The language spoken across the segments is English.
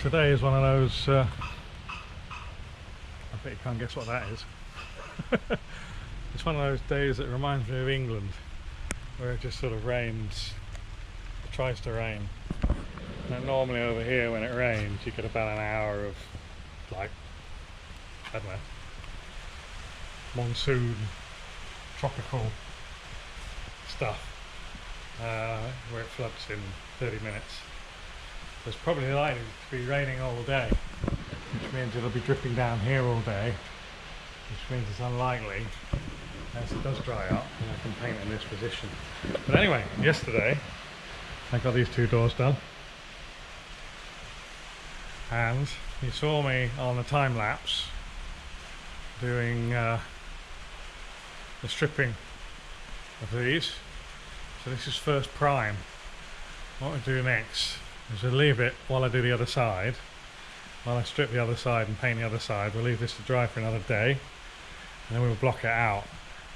Today is one of those, I bet you can't guess what that is. It's one of those days that reminds me of England, where it just sort of rains, it tries to rain. And normally over here when it rains you get about an hour of, like, I don't know, monsoon, tropical stuff, where it floods in 30 minutes. There's probably likely to be raining all day, which means it'll be dripping down here all day, which means it's unlikely, as it does dry up, and I can paint in this position. But anyway, yesterday I got these two doors done, and you saw me on a time lapse doing the stripping of these. So this is first prime. What we do next is we'll leave it while I do the other side. While I strip the other side and paint the other side, we'll leave this to dry for another day, and then we'll block it out.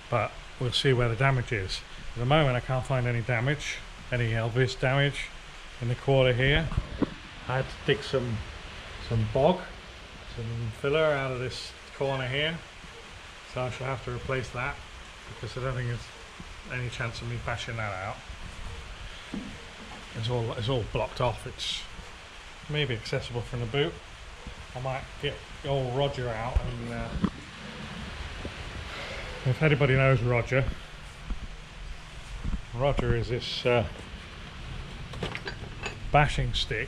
But we'll see where the damage is. At the moment I can't find any damage, any Elvis damage in the quarter here. I had to dig some bog, some filler out of this corner here, so I shall have to replace that, because I don't think there's any chance of me bashing that out. It's all blocked off. It's maybe accessible from the boot. I might get old Roger out, and if anybody knows Roger is this bashing stick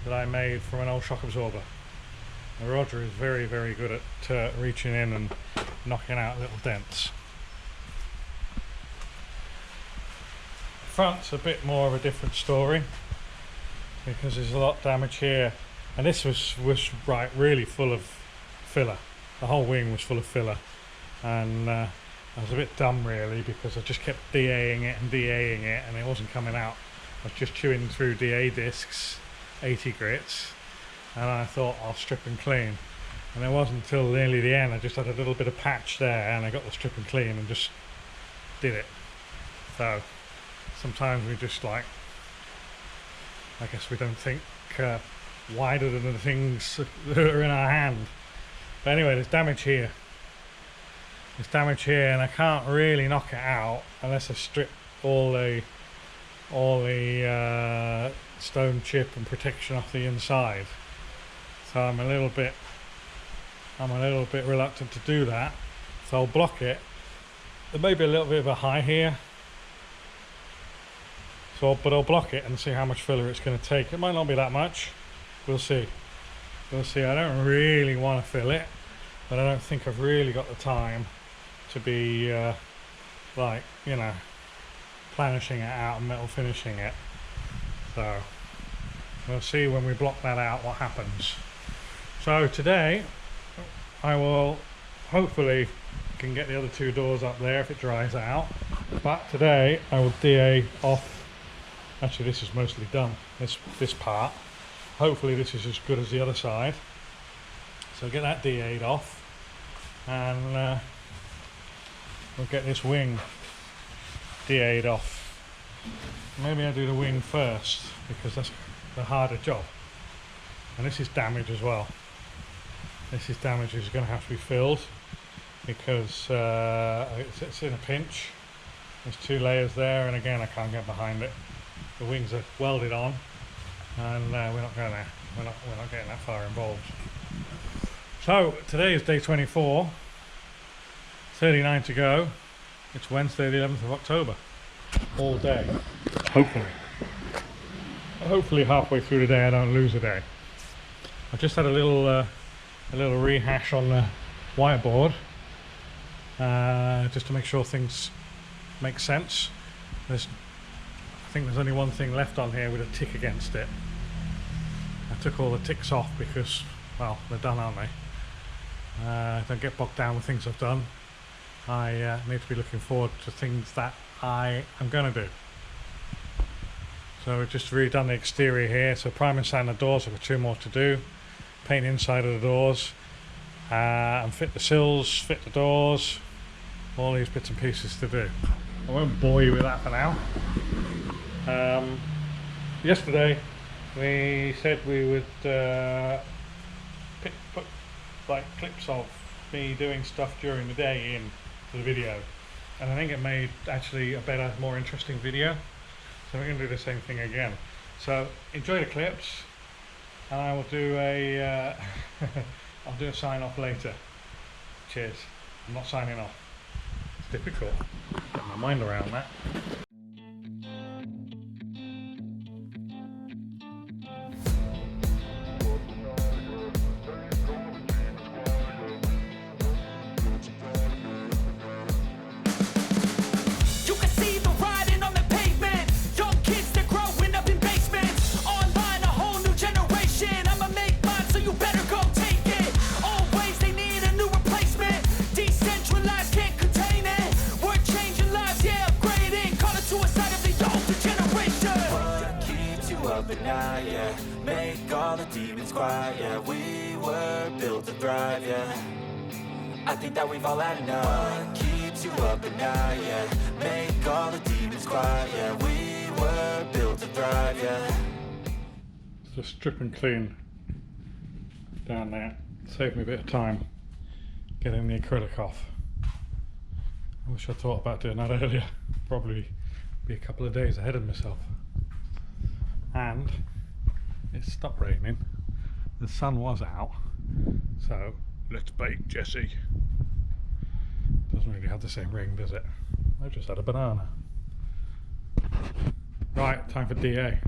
that I made from an old shock absorber. And Roger is very, very good at reaching in and knocking out little dents. Front's a bit more of a different story, because there's a lot of damage here, and this was right really full of filler. The whole wing was full of filler, and I was a bit dumb really, because I just kept DAing it and DAing it, and it wasn't coming out. I was just chewing through DA discs, 80 grits, and I thought I'll strip and clean, and it wasn't until nearly the end I just had a little bit of patch there, and I got the strip and clean and just did it. So sometimes we just, like, I guess we don't think wider than the things that are in our hand. But anyway, there's damage here. There's damage here, and I can't really knock it out unless I strip all the stone chip and protection off the inside. So I'm a little bit reluctant to do that. So I'll block it. There may be a little bit of a high here. But I'll block it and see how much filler it's going to take. It might not be that much. We'll see. We'll see. I don't really want to fill it, but I don't think I've really got the time to be like, you know, planishing it out and metal finishing it. So we'll see when we block that out what happens. So today I will hopefully can get the other two doors up there if it dries out. But today I will DA off. Actually, this is mostly done, this part. Hopefully this is as good as the other side. So get that DA'd off, and we'll get this wing DA'd off. Maybe I'll do the wing first, because that's the harder job. And this is damage as well. This is damage is going to have to be filled, because it's in a pinch. There's two layers there, and again I can't get behind it. The wings are welded on, and we're not going there. We're not getting that far involved. So today is day 24, 39 to go. It's Wednesday the 11th of October. All day, hopefully halfway through the day I don't lose a day. I just had a little rehash on the whiteboard, just to make sure things make sense. I think there's only one thing left on here with a tick against it. I took all the ticks off because, well, they're done, aren't they? Don't get bogged down with things I've done. I need to be looking forward to things that I am going to do. So we've just redone the exterior here. So prime and sand the doors. I've got two more to do. Paint the inside of the doors, and fit the sills, fit the doors. All these bits and pieces to do. I won't bore you with that for now. Yesterday we said we would put like clips of me doing stuff during the day in the video, and I think it made actually a better, more interesting video. So we're going to do the same thing again. So enjoy the clips, and I will do a I'll do a sign off later. Cheers. I'm not signing off. It's difficult. Get my mind around that. Yeah, make all the demons quiet. Yeah, we were built to thrive. Yeah, I think that we've all had enough. What keeps you up at night? Yeah, make all the demons quiet. Yeah, we were built to thrive. Yeah, just strip and clean down there. Save me a bit of time getting the acrylic off. I wish I thought about doing that earlier. Probably be a couple of days ahead of myself. And it stopped raining, the sun was out, so let's bake Jesse. Doesn't really have the same ring, does it? I just had a banana. Right, time for DA.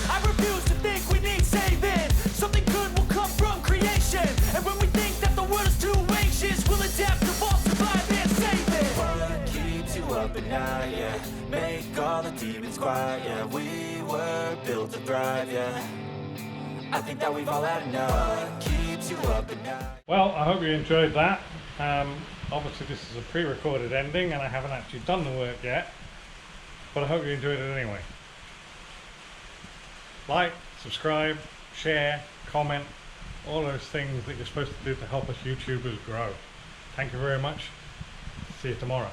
I refuse to think we need saving. Something good will come from creation. And when we think that the world is too anxious, we'll adapt, evolve, survive, and save it. What keeps you up at night? Yeah, make all the demons quiet. Yeah, we were built to thrive. Yeah, I think that we've all had enough. What keeps you up at night? Well, I hope you enjoyed that. Obviously this is a pre-recorded ending and I haven't actually done the work yet, but I hope you enjoyed it anyway. Like, subscribe, share, comment, all those things that you're supposed to do to help us YouTubers grow. Thank you very much. See you tomorrow.